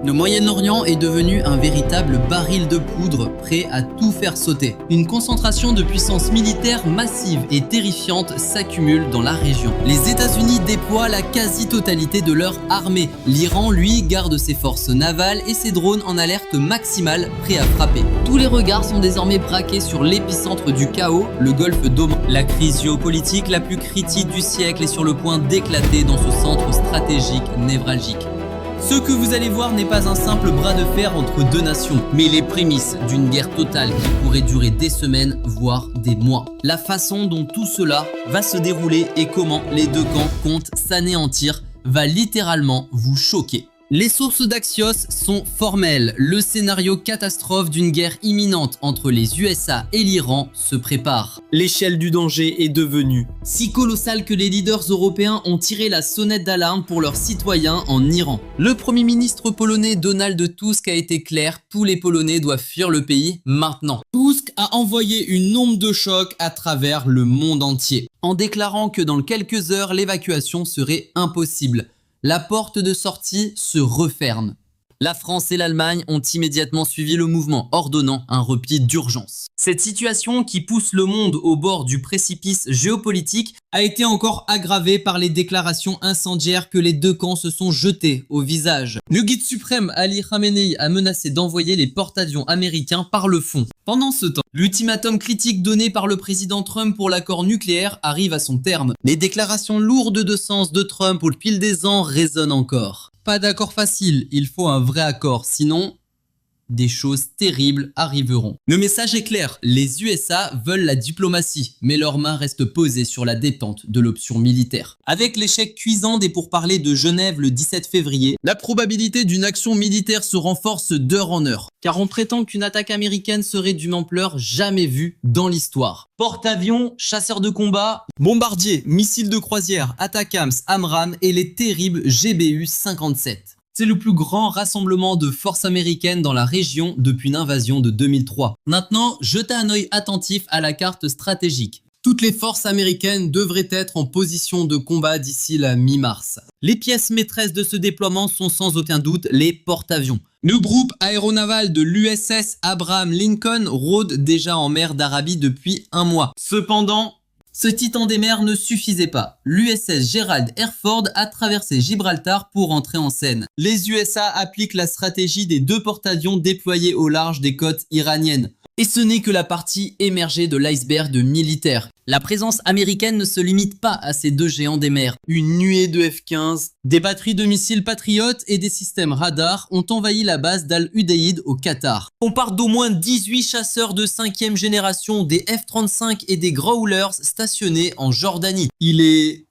Le Moyen-Orient est devenu un véritable baril de poudre prêt à tout faire sauter. Une concentration de puissance militaire massive et terrifiante s'accumule dans la région. Les États-Unis déploient la quasi-totalité de leur armée. L'Iran, lui, garde ses forces navales et ses drones en alerte maximale, prêts à frapper. Tous les regards sont désormais braqués sur l'épicentre du chaos, le golfe d'Oman. La crise géopolitique la plus critique du siècle est sur le point d'éclater dans ce centre stratégique névralgique. Ce que vous allez voir n'est pas un simple bras de fer entre deux nations, mais les prémices d'une guerre totale qui pourrait durer des semaines, voire des mois. La façon dont tout cela va se dérouler et comment les deux camps comptent s'anéantir va littéralement vous choquer. Les sources d'Axios sont formelles. Le scénario catastrophe d'une guerre imminente entre les USA et l'Iran se prépare. L'échelle du danger est devenue si colossale que les leaders européens ont tiré la sonnette d'alarme pour leurs citoyens en Iran. Le premier ministre polonais Donald Tusk a été clair, tous les Polonais doivent fuir le pays maintenant. Tusk a envoyé une onde de choc à travers le monde entier, en déclarant que dans quelques heures, l'évacuation serait impossible. La porte de sortie se referme. La France et l'Allemagne ont immédiatement suivi le mouvement, ordonnant un repli d'urgence. Cette situation qui pousse le monde au bord du précipice géopolitique a été encore aggravée par les déclarations incendiaires que les deux camps se sont jetés au visage. Le guide suprême Ali Khamenei a menacé d'envoyer les porte-avions américains par le fond. Pendant ce temps, l'ultimatum critique donné par le président Trump pour l'accord nucléaire arrive à son terme. Les déclarations lourdes de sens de Trump au fil des ans résonnent encore. Pas d'accord facile, il faut un vrai accord, sinon des choses terribles arriveront. Le message est clair, les USA veulent la diplomatie, mais leurs mains restent posées sur la détente de l'option militaire. Avec l'échec cuisant des pourparlers de Genève le 17 février, la probabilité d'une action militaire se renforce d'heure en heure, car on prétend qu'une attaque américaine serait d'une ampleur jamais vue dans l'histoire. Porte-avions, chasseurs de combat, bombardiers, missiles de croisière, Atakams, AMRAAM et les terribles GBU-57. C'est le plus grand rassemblement de forces américaines dans la région depuis l'invasion de 2003. Maintenant, jetez un œil attentif à la carte stratégique. Toutes les forces américaines devraient être en position de combat d'ici la mi-mars. Les pièces maîtresses de ce déploiement sont sans aucun doute les porte-avions. Le groupe aéronaval de l'USS Abraham Lincoln rôde déjà en mer d'Arabie depuis un mois. Cependant, ce titan des mers ne suffisait pas. L'USS Gerald R. Ford a traversé Gibraltar pour entrer en scène. Les USA appliquent la stratégie des deux porte-avions déployés au large des côtes iraniennes. Et ce n'est que la partie émergée de l'iceberg de militaires. La présence américaine ne se limite pas à ces deux géants des mers. Une nuée de F-15, des batteries de missiles Patriot et des systèmes radars ont envahi la base d'Al-Udeid au Qatar. On parle d'au moins 18 chasseurs de 5e génération, des F-35 et des Growlers stationnés en Jordanie. Il est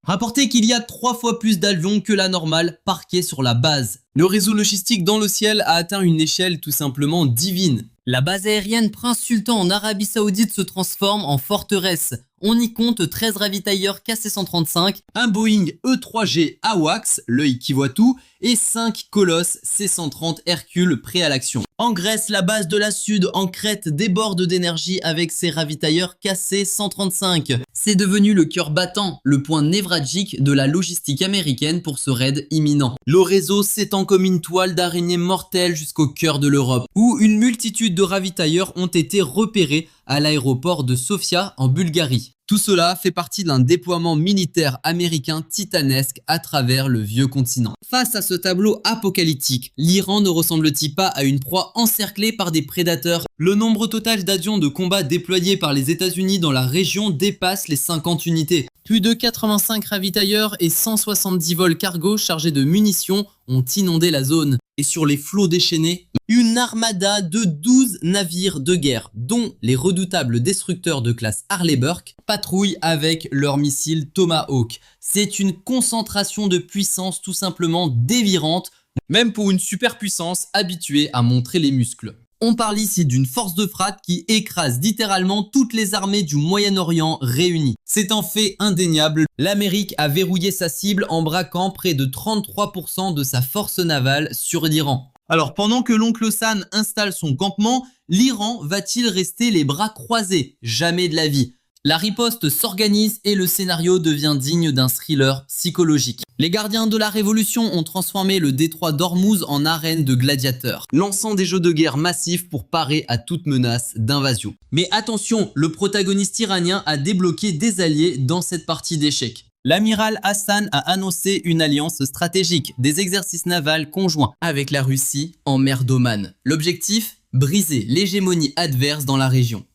rapporté qu'il y a 3 fois plus d'avions que la normale parqués sur la base. Le réseau logistique dans le ciel a atteint une échelle tout simplement divine. La base aérienne Prince Sultan en Arabie Saoudite se transforme en forteresse. On y compte 13 ravitailleurs KC-135, un Boeing E-3G AWACS, l'œil qui voit tout, et 5 Colosses C-130 Hercule prêts à l'action. En Grèce, la base de la Sud en Crète déborde d'énergie avec ses ravitailleurs KC-135. C'est devenu le cœur battant, le point névralgique de la logistique américaine pour ce raid imminent. Le réseau s'étend comme une toile d'araignée mortelle jusqu'au cœur de l'Europe, où une multitude de ravitailleurs ont été repérés à l'aéroport de Sofia en Bulgarie. Tout cela fait partie d'un déploiement militaire américain titanesque à travers le vieux continent. Face à ce tableau apocalyptique, l'Iran ne ressemble-t-il pas à une proie encerclée par des prédateurs? Le nombre total d'avions de combat déployés par les États-Unis dans la région dépasse les 50 unités. Plus de 85 ravitailleurs et 170 vols cargo chargés de munitions ont inondé la zone. Et sur les flots déchaînés, une armada de 12 navires de guerre, dont les redoutables destructeurs de classe Harley Burke, patrouillent avec leurs missiles Tomahawk. C'est une concentration de puissance tout simplement dévirante, même pour une superpuissance habituée à montrer les muscles. On parle ici d'une force de frappe qui écrase littéralement toutes les armées du Moyen-Orient réunies. C'est un fait indéniable, l'Amérique a verrouillé sa cible en braquant près de 33% de sa force navale sur l'Iran. Alors pendant que l'oncle Sam installe son campement, l'Iran va-t-il rester les bras croisés? Jamais de la vie. La riposte s'organise et le scénario devient digne d'un thriller psychologique. Les gardiens de la Révolution ont transformé le détroit d'Ormuz en arène de gladiateurs, lançant des jeux de guerre massifs pour parer à toute menace d'invasion. Mais attention, le protagoniste iranien a débloqué des alliés dans cette partie d'échecs. L'amiral Hassan a annoncé une alliance stratégique, des exercices navals conjoints avec la Russie en mer d'Oman. L'objectif ? Briser l'hégémonie adverse dans la région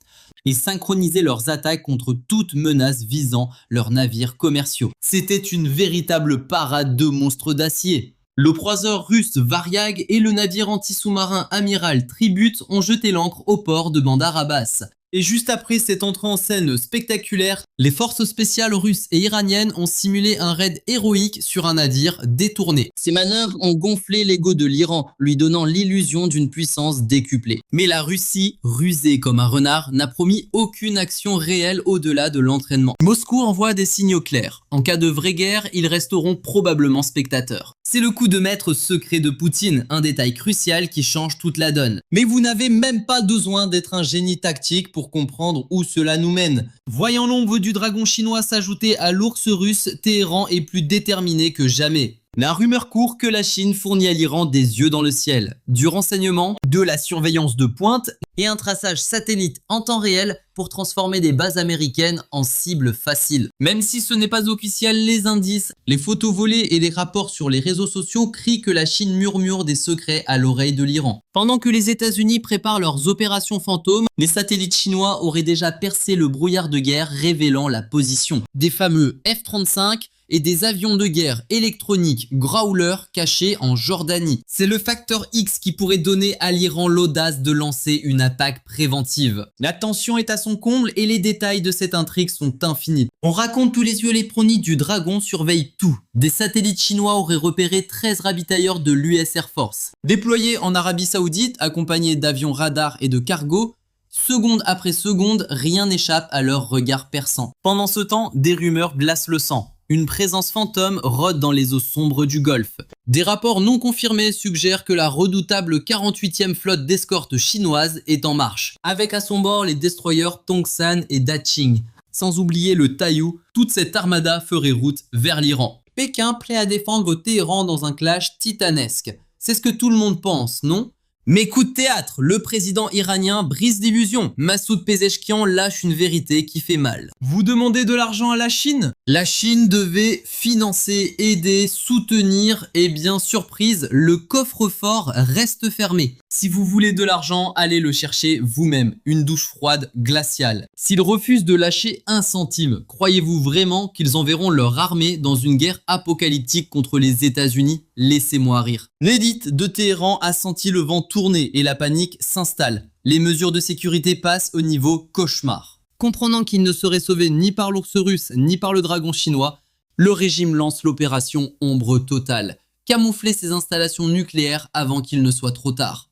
et synchroniser leurs attaques contre toute menace visant leurs navires commerciaux. C'était une véritable parade de monstres d'acier. Le croiseur russe Variag et le navire anti-sous-marin amiral Tribut ont jeté l'ancre au port de Bandar Abbas. Et juste après cette entrée en scène spectaculaire, les forces spéciales russes et iraniennes ont simulé un raid héroïque sur un navire détourné. Ces manœuvres ont gonflé l'ego de l'Iran, lui donnant l'illusion d'une puissance décuplée. Mais la Russie, rusée comme un renard, n'a promis aucune action réelle au-delà de l'entraînement. Moscou envoie des signaux clairs. En cas de vraie guerre, ils resteront probablement spectateurs. C'est le coup de maître secret de Poutine, un détail crucial qui change toute la donne. Mais vous n'avez même pas besoin d'être un génie tactique pour comprendre où cela nous mène. Voyant l'ombre du dragon chinois s'ajouter à l'ours russe, Téhéran est plus déterminé que jamais. La rumeur court que la Chine fournit à l'Iran des yeux dans le ciel, du renseignement, de la surveillance de pointe et un traçage satellite en temps réel pour transformer des bases américaines en cibles faciles. Même si ce n'est pas officiel, les indices, les photos volées et les rapports sur les réseaux sociaux crient que la Chine murmure des secrets à l'oreille de l'Iran. Pendant que les États-Unis préparent leurs opérations fantômes, les satellites chinois auraient déjà percé le brouillard de guerre révélant la position des fameux F-35 et des avions de guerre électroniques Growler cachés en Jordanie. C'est le facteur X qui pourrait donner à l'Iran l'audace de lancer une attaque préventive. La tension est à son comble et les détails de cette intrigue sont infinis. On raconte tous les yeux électroniques du dragon surveillent tout. Des satellites chinois auraient repéré 13 ravitailleurs de l'US Air Force. Déployés en Arabie Saoudite, accompagnés d'avions radars et de cargo, seconde après seconde, rien n'échappe à leur regard perçant. Pendant ce temps, des rumeurs glacent le sang. Une présence fantôme rôde dans les eaux sombres du Golfe. Des rapports non confirmés suggèrent que la redoutable 48e flotte d'escorte chinoise est en marche, avec à son bord les destroyers Tongsan et Daqing. Sans oublier le Taiyou, toute cette armada ferait route vers l'Iran. Pékin prêt à défendre Téhéran dans un clash titanesque. C'est ce que tout le monde pense, non ? Mais coup de théâtre, le président iranien brise l'illusion. Massoud Pezeshkian lâche une vérité qui fait mal. Vous demandez de l'argent à la Chine ? La Chine devait financer, aider, soutenir et bien surprise, le coffre-fort reste fermé. Si vous voulez de l'argent, allez le chercher vous-même. Une douche froide glaciale. S'ils refusent de lâcher un centime, croyez-vous vraiment qu'ils enverront leur armée dans une guerre apocalyptique contre les États-Unis ? Laissez-moi rire. L'édite de Téhéran a senti le vent tourner et la panique s'installe. Les mesures de sécurité passent au niveau cauchemar. Comprenant qu'il ne serait sauvé ni par l'ours russe ni par le dragon chinois, le régime lance l'opération Ombre Totale. Camoufler ses installations nucléaires avant qu'il ne soit trop tard.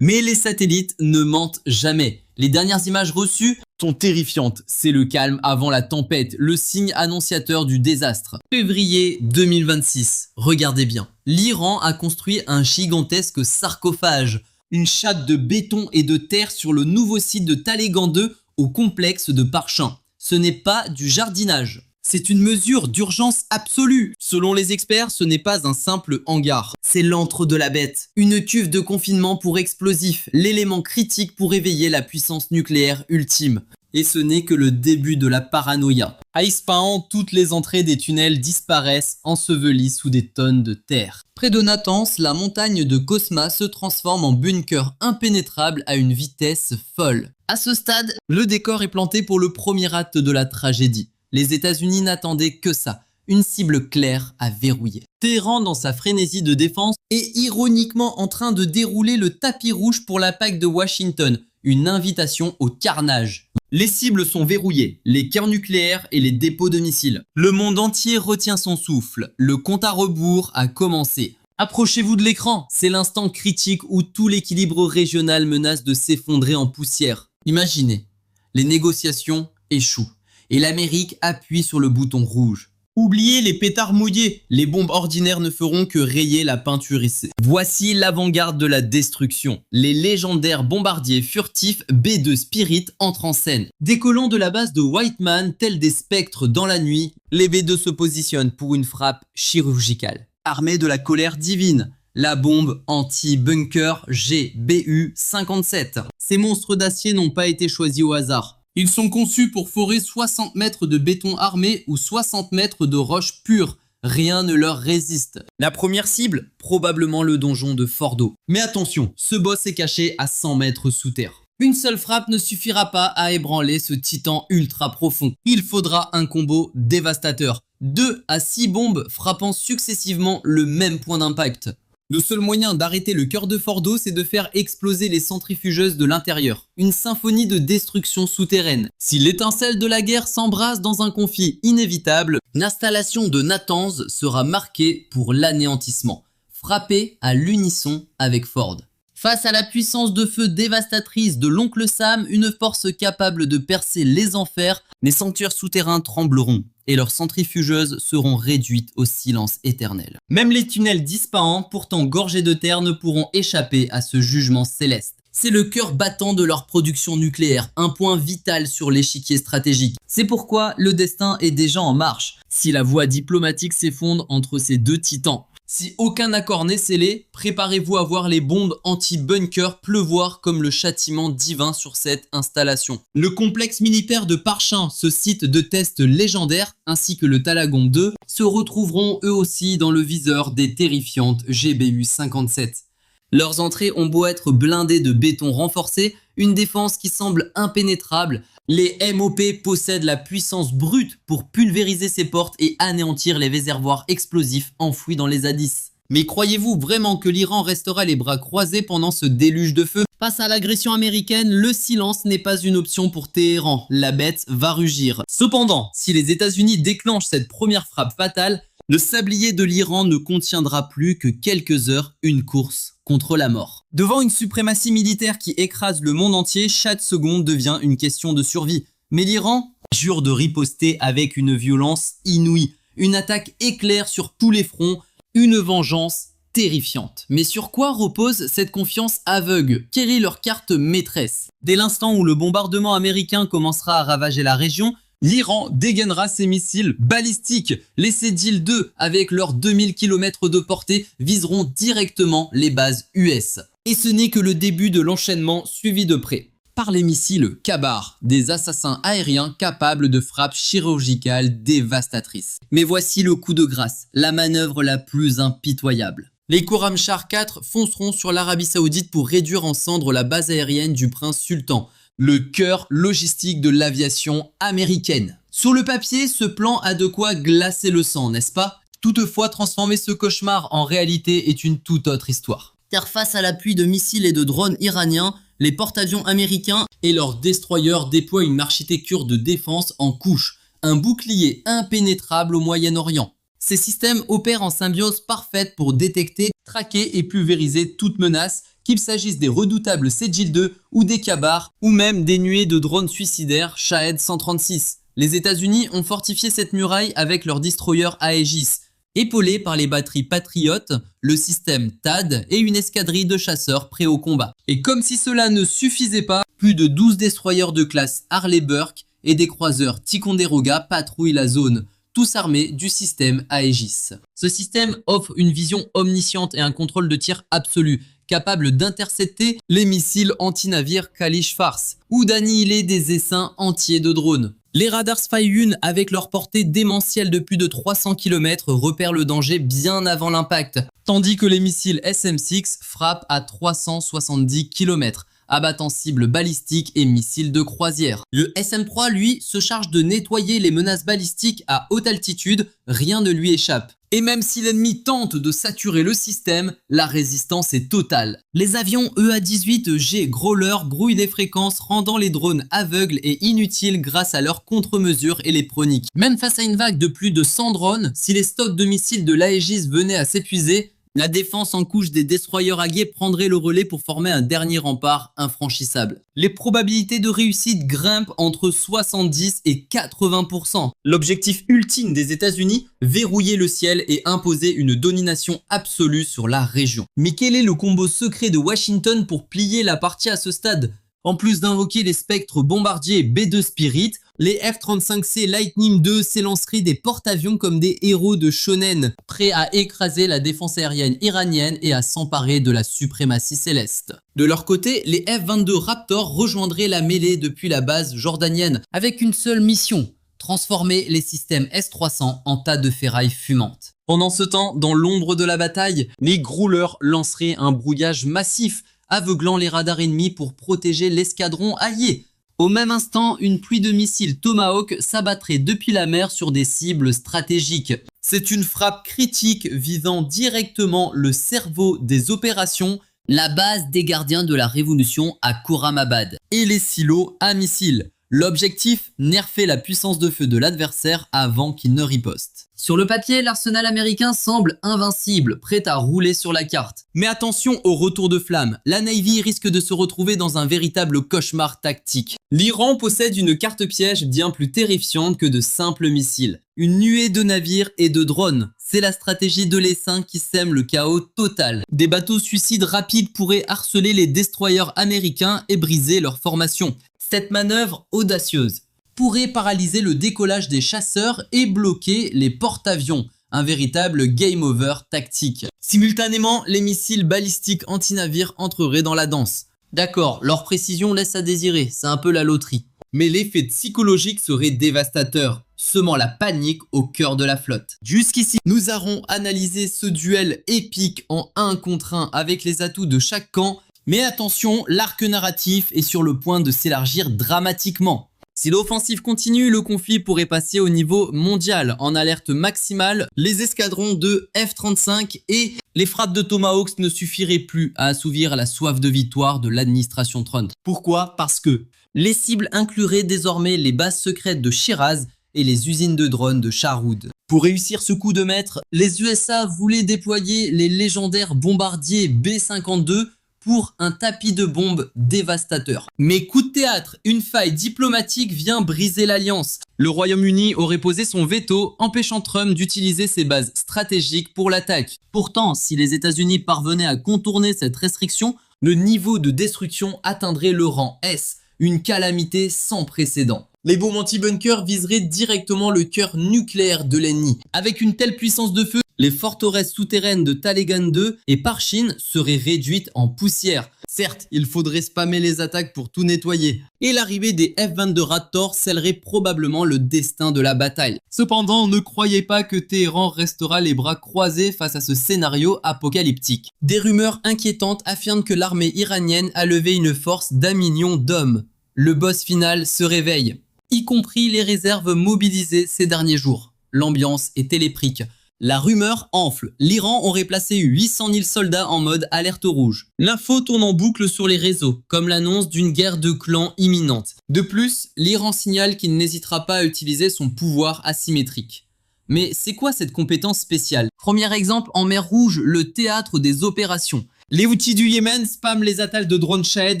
Mais les satellites ne mentent jamais. Les dernières images reçues sont terrifiantes. C'est le calme avant la tempête, le signe annonciateur du désastre. Février 2026. Regardez bien. L'Iran a construit un gigantesque sarcophage, une chatte de béton et de terre sur le nouveau site de Talégan 2 au complexe de Parchin. Ce n'est pas du jardinage. C'est une mesure d'urgence absolue. Selon les experts, ce n'est pas un simple hangar. C'est l'antre de la bête. Une cuve de confinement pour explosifs, l'élément critique pour éveiller la puissance nucléaire ultime. Et ce n'est que le début de la paranoïa. À Ispahan, toutes les entrées des tunnels disparaissent, ensevelies sous des tonnes de terre. Près de Natanz, la montagne de Kosma se transforme en bunker impénétrable à une vitesse folle. À ce stade, le décor est planté pour le premier acte de la tragédie. Les États-Unis n'attendaient que ça, une cible claire à verrouiller. Téhéran, dans sa frénésie de défense, est ironiquement en train de dérouler le tapis rouge pour l'attaque de Washington, une invitation au carnage. Les cibles sont verrouillées, les cœurs nucléaires et les dépôts de missiles. Le monde entier retient son souffle, le compte à rebours a commencé. Approchez-vous de l'écran, c'est l'instant critique où tout l'équilibre régional menace de s'effondrer en poussière. Imaginez, les négociations échouent. Et l'Amérique appuie sur le bouton rouge. Oubliez les pétards mouillés, les bombes ordinaires ne feront que rayer la peinture ici. Voici l'avant-garde de la destruction. Les légendaires bombardiers furtifs B2 Spirit entrent en scène. Décollant de la base de Whiteman, tels des spectres dans la nuit, les B2 se positionnent pour une frappe chirurgicale. Armés de la colère divine, la bombe anti-bunker GBU-57. Ces monstres d'acier n'ont pas été choisis au hasard. Ils sont conçus pour forer 60 mètres de béton armé ou 60 mètres de roche pure. Rien ne leur résiste. La première cible, probablement le donjon de Fordo. Mais attention, ce boss est caché à 100 mètres sous terre. Une seule frappe ne suffira pas à ébranler ce titan ultra profond. Il faudra un combo dévastateur. 2 à 6 bombes frappant successivement le même point d'impact. Le seul moyen d'arrêter le cœur de Fordo, c'est de faire exploser les centrifugeuses de l'intérieur. Une symphonie de destruction souterraine. Si l'étincelle de la guerre s'embrase dans un conflit inévitable, l'installation de Natanz sera marquée pour l'anéantissement. Frappée à l'unisson avec Ford. Face à la puissance de feu dévastatrice de l'oncle Sam, une force capable de percer les enfers, les sanctuaires souterrains trembleront et leurs centrifugeuses seront réduites au silence éternel. Même les tunnels d'Ispahan, pourtant gorgés de terre, ne pourront échapper à ce jugement céleste. C'est le cœur battant de leur production nucléaire, un point vital sur l'échiquier stratégique. C'est pourquoi le destin est déjà en marche. Si la voie diplomatique s'effondre entre ces deux titans, si aucun accord n'est scellé, préparez-vous à voir les bombes anti-bunker pleuvoir comme le châtiment divin sur cette installation. Le complexe militaire de Parchin, ce site de test légendaire, ainsi que le Talagon 2, se retrouveront eux aussi dans le viseur des terrifiantes GBU-57. Leurs entrées ont beau être blindées de béton renforcé, une défense qui semble impénétrable. Les MOP possèdent la puissance brute pour pulvériser ces portes et anéantir les réservoirs explosifs enfouis dans les A10. Mais croyez-vous vraiment que l'Iran restera les bras croisés pendant ce déluge de feu? Face à l'agression américaine, le silence n'est pas une option pour Téhéran. La bête va rugir. Cependant, si les États-Unis déclenchent cette première frappe fatale, le sablier de l'Iran ne contiendra plus que quelques heures une course contre la mort. Devant une suprématie militaire qui écrase le monde entier, chaque seconde devient une question de survie. Mais l'Iran jure de riposter avec une violence inouïe, une attaque éclair sur tous les fronts, une vengeance terrifiante. Mais sur quoi repose cette confiance aveugle? Quelle est leur carte maîtresse? Dès l'instant où le bombardement américain commencera à ravager la région, l'Iran dégainera ses missiles balistiques. Les Sedil 2, avec leurs 2000 km de portée, viseront directement les bases US. Et ce n'est que le début de l'enchaînement suivi de près par les missiles Kabar, des assassins aériens capables de frappes chirurgicales dévastatrices. Mais voici le coup de grâce, la manœuvre la plus impitoyable. Les Khorramshahr 4 fonceront sur l'Arabie Saoudite pour réduire en cendres la base aérienne du prince Sultan, le cœur logistique de l'aviation américaine. Sur le papier, ce plan a de quoi glacer le sang, n'est-ce pas? Toutefois, transformer ce cauchemar en réalité est une toute autre histoire. Car face à l'appui de missiles et de drones iraniens, les porte-avions américains et leurs destroyers déploient une architecture de défense en couche, un bouclier impénétrable au Moyen-Orient. Ces systèmes opèrent en symbiose parfaite pour détecter, traquer et pulvériser toute menace, qu'il s'agisse des redoutables Sedil 2 ou des Kabar, ou même des nuées de drones suicidaires Shahed 136. Les États-Unis ont fortifié cette muraille avec leur destroyer Aegis, épaulé par les batteries Patriot, le système THAAD et une escadrille de chasseurs prêts au combat. Et comme si cela ne suffisait pas, plus de 12 destroyers de classe Harley Burke et des croiseurs Ticonderoga patrouillent la zone, tous armés du système Aegis. Ce système offre une vision omnisciente et un contrôle de tir absolu, capable d'intercepter les missiles anti-navires Kalish Fars ou d'annihiler des essaims entiers de drones. Les radars Spy-1, avec leur portée démentielle de plus de 300 km, repèrent le danger bien avant l'impact, tandis que les missiles SM-6 frappent à 370 km, abattant cibles balistiques et missiles de croisière. Le SM-3, lui, se charge de nettoyer les menaces balistiques à haute altitude, rien ne lui échappe. Et même si l'ennemi tente de saturer le système, la résistance est totale. Les avions EA-18G Growler brouillent des fréquences, rendant les drones aveugles et inutiles grâce à leurs contre-mesures électroniques. Même face à une vague de plus de 100 drones, si les stocks de missiles de l'Aegis venaient à s'épuiser, La défense en couche des destroyers alliés prendrait le relais pour former un dernier rempart infranchissable. Les probabilités de réussite grimpent entre 70 et 80%. L'objectif ultime des États-Unis, verrouiller le ciel et imposer une domination absolue sur la région. Mais quel est le combo secret de Washington pour plier la partie à ce stade ? En plus d'invoquer les spectres bombardiers B-2 Spirit, les F-35C Lightning II s'élanceraient des porte-avions comme des héros de shonen, prêts à écraser la défense aérienne iranienne et à s'emparer de la suprématie céleste. De leur côté, les F-22 Raptor rejoindraient la mêlée depuis la base jordanienne, avec une seule mission, transformer les systèmes S-300 en tas de ferraille fumante. Pendant ce temps, dans l'ombre de la bataille, les Growlers lanceraient un brouillage massif, aveuglant les radars ennemis pour protéger l'escadron allié. Au même instant, une pluie de missiles Tomahawk s'abattrait depuis la mer sur des cibles stratégiques. C'est une frappe critique visant directement le cerveau des opérations, la base des gardiens de la Révolution à Khorramabad et les silos à missiles. L'objectif, nerfer la puissance de feu de l'adversaire avant qu'il ne riposte. Sur le papier, l'arsenal américain semble invincible, prêt à rouler sur la carte. Mais attention au retour de flamme, la Navy risque de se retrouver dans un véritable cauchemar tactique. L'Iran possède une carte piège bien plus terrifiante que de simples missiles. Une nuée de navires et de drones. C'est la stratégie de l'essaim qui sème le chaos total. Des bateaux suicides rapides pourraient harceler les destroyers américains et briser leur formation. Cette manœuvre audacieuse pourrait paralyser le décollage des chasseurs et bloquer les porte-avions, un véritable game over tactique. Simultanément, les missiles balistiques anti-navires entreraient dans la danse. D'accord, leur précision laisse à désirer, c'est un peu la loterie. Mais l'effet psychologique serait dévastateur, semant la panique au cœur de la flotte. Jusqu'ici, nous aurons analysé ce duel épique en 1 contre 1 avec les atouts de chaque camp. Mais attention, l'arc narratif est sur le point de s'élargir dramatiquement. Si l'offensive continue, le conflit pourrait passer au niveau mondial. En alerte maximale, les escadrons de F-35 et les frappes de Tomahawks ne suffiraient plus à assouvir la soif de victoire de l'administration Trump. Pourquoi ? Parce que les cibles incluraient désormais les bases secrètes de Shiraz et les usines de drones de Sharoud. Pour réussir ce coup de maître, les USA voulaient déployer les légendaires bombardiers B-52 pour un tapis de bombes dévastateur. Mais coup de théâtre, une faille diplomatique vient briser l'alliance. Le Royaume-Uni aurait posé son veto, empêchant Trump d'utiliser ses bases stratégiques pour l'attaque. Pourtant, si les États-Unis parvenaient à contourner cette restriction, le niveau de destruction atteindrait le rang S, une calamité sans précédent. Les bombes anti-bunker viseraient directement le cœur nucléaire de l'ennemi. Avec une telle puissance de feu, les forteresses souterraines de Talegan 2 et Parchin seraient réduites en poussière. Certes, il faudrait spammer les attaques pour tout nettoyer. Et l'arrivée des F-22 Raptor scellerait probablement le destin de la bataille. Cependant, ne croyez pas que Téhéran restera les bras croisés face à ce scénario apocalyptique. Des rumeurs inquiétantes affirment que l'armée iranienne a levé une force d'1 million d'hommes. Le boss final se réveille, y compris les réserves mobilisées ces derniers jours. L'ambiance est téléprique. La rumeur enfle. L'Iran aurait placé 800 000 soldats en mode alerte rouge. L'info tourne en boucle sur les réseaux, comme l'annonce d'une guerre de clans imminente. De plus, l'Iran signale qu'il n'hésitera pas à utiliser son pouvoir asymétrique. Mais c'est quoi cette compétence spéciale? Premier exemple, en mer Rouge, le théâtre des opérations. Les Houthis du Yémen spamment les attaques de drones Shahed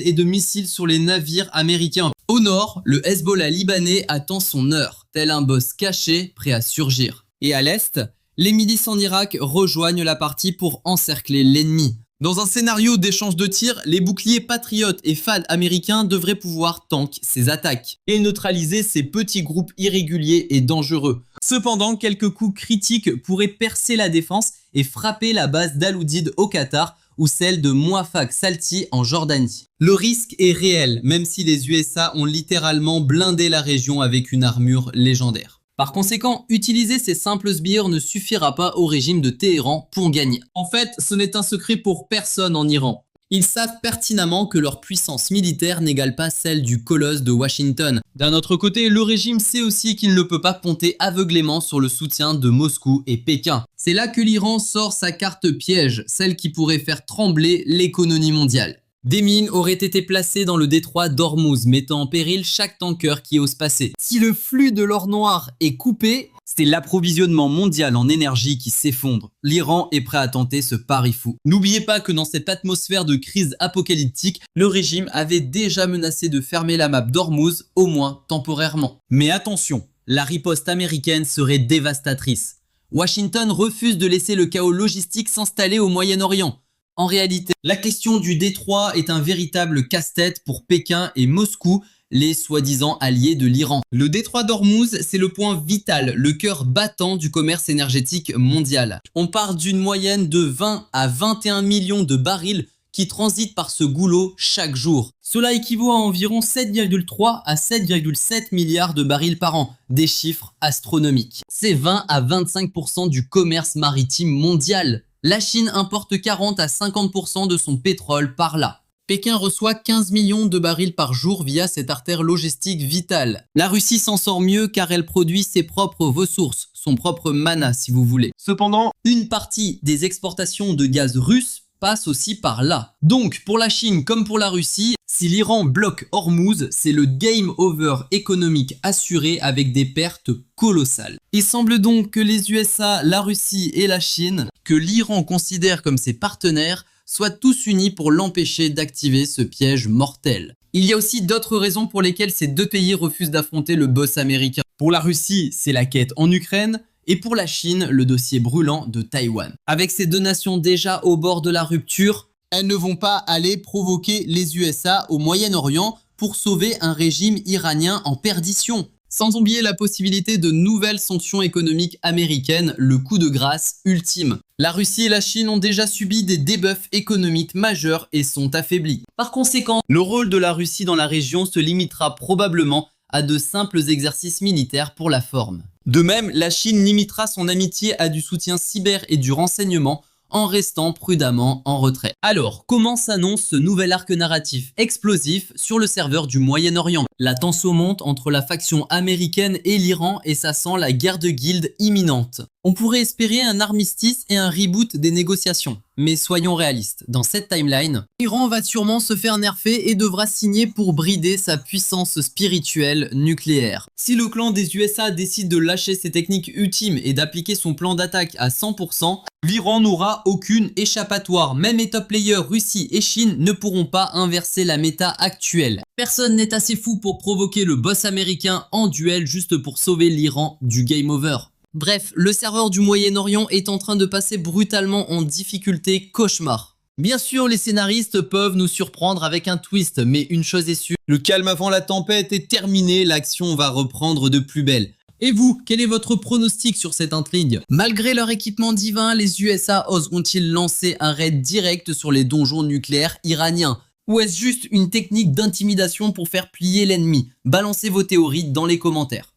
et de missiles sur les navires américains. Au nord, le Hezbollah libanais attend son heure, tel un boss caché prêt à surgir. Et à l'est, les milices en Irak rejoignent la partie pour encercler l'ennemi. Dans un scénario d'échange de tirs, les boucliers patriotes et FAD américains devraient pouvoir tank ces attaques et neutraliser ces petits groupes irréguliers et dangereux. Cependant, quelques coups critiques pourraient percer la défense et frapper la base d'Al-Udeid au Qatar ou celle de Mouafaq Salti en Jordanie. Le risque est réel, même si les USA ont littéralement blindé la région avec une armure légendaire. Par conséquent, utiliser ces simples sbires ne suffira pas au régime de Téhéran pour gagner. En fait, ce n'est un secret pour personne en Iran. Ils savent pertinemment que leur puissance militaire n'égale pas celle du colosse de Washington. D'un autre côté, le régime sait aussi qu'il ne peut pas compter aveuglément sur le soutien de Moscou et Pékin. C'est là que l'Iran sort sa carte piège, celle qui pourrait faire trembler l'économie mondiale. Des mines auraient été placées dans le détroit d'Ormuz, mettant en péril chaque tanker qui ose passer. Si le flux de l'or noir est coupé, c'est l'approvisionnement mondial en énergie qui s'effondre. L'Iran est prêt à tenter ce pari fou. N'oubliez pas que dans cette atmosphère de crise apocalyptique, le régime avait déjà menacé de fermer la map d'Ormuz, au moins temporairement. Mais attention, la riposte américaine serait dévastatrice. Washington refuse de laisser le chaos logistique s'installer au Moyen-Orient. En réalité, la question du détroit est un véritable casse-tête pour Pékin et Moscou, les soi-disant alliés de l'Iran. Le détroit d'Ormuz, c'est le point vital, le cœur battant du commerce énergétique mondial. On part d'une moyenne de 20 à 21 millions de barils qui transitent par ce goulot chaque jour. Cela équivaut à environ 7,3 à 7,7 milliards de barils par an, des chiffres astronomiques. C'est 20 à 25% du commerce maritime mondial. La Chine importe 40 à 50% de son pétrole par là. Pékin reçoit 15 millions de barils par jour via cette artère logistique vitale. La Russie s'en sort mieux car elle produit ses propres ressources, son propre mana si vous voulez. Cependant, une partie des exportations de gaz russe passe aussi par là. Donc pour la Chine comme pour la Russie, si l'Iran bloque Hormuz, c'est le game over économique assuré avec des pertes colossales. Il semble donc que les USA, la Russie et la Chine, que l'Iran considère comme ses partenaires, soient tous unis pour l'empêcher d'activer ce piège mortel. Il y a aussi d'autres raisons pour lesquelles ces deux pays refusent d'affronter le boss américain. Pour la Russie, c'est la quête en Ukraine, et pour la Chine, le dossier brûlant de Taïwan. Avec ces deux nations déjà au bord de la rupture, elles ne vont pas aller provoquer les USA au Moyen-Orient pour sauver un régime iranien en perdition. Sans oublier la possibilité de nouvelles sanctions économiques américaines, le coup de grâce ultime. La Russie et la Chine ont déjà subi des debuffs économiques majeurs et sont affaiblis. Par conséquent, le rôle de la Russie dans la région se limitera probablement à de simples exercices militaires pour la forme. De même, la Chine limitera son amitié à du soutien cyber et du renseignement en restant prudemment en retrait. Alors, comment s'annonce ce nouvel arc narratif explosif sur le serveur du Moyen-Orient? La tension monte entre la faction américaine et l'Iran et ça sent la guerre de guildes imminente. On pourrait espérer un armistice et un reboot des négociations. Mais soyons réalistes, dans cette timeline, l'Iran va sûrement se faire nerfer et devra signer pour brider sa puissance spirituelle nucléaire. Si le clan des USA décide de lâcher ses techniques ultimes et d'appliquer son plan d'attaque à 100%, l'Iran n'aura aucune échappatoire. Même les top players Russie et Chine ne pourront pas inverser la méta actuelle. Personne n'est assez fou pour provoquer le boss américain en duel juste pour sauver l'Iran du game over. Bref, le serveur du Moyen-Orient est en train de passer brutalement en difficulté cauchemar. Bien sûr, les scénaristes peuvent nous surprendre avec un twist, mais une chose est sûre, le calme avant la tempête est terminé, l'action va reprendre de plus belle. Et vous, quel est votre pronostic sur cette intrigue? Malgré leur équipement divin, les USA oseront-ils lancer un raid direct sur les donjons nucléaires iraniens? Ou est-ce juste une technique d'intimidation pour faire plier l'ennemi? Balancez vos théories dans les commentaires.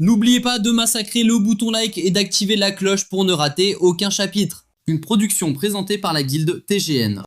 N'oubliez pas de massacrer le bouton like et d'activer la cloche pour ne rater aucun chapitre. Une production présentée par la guilde TGN.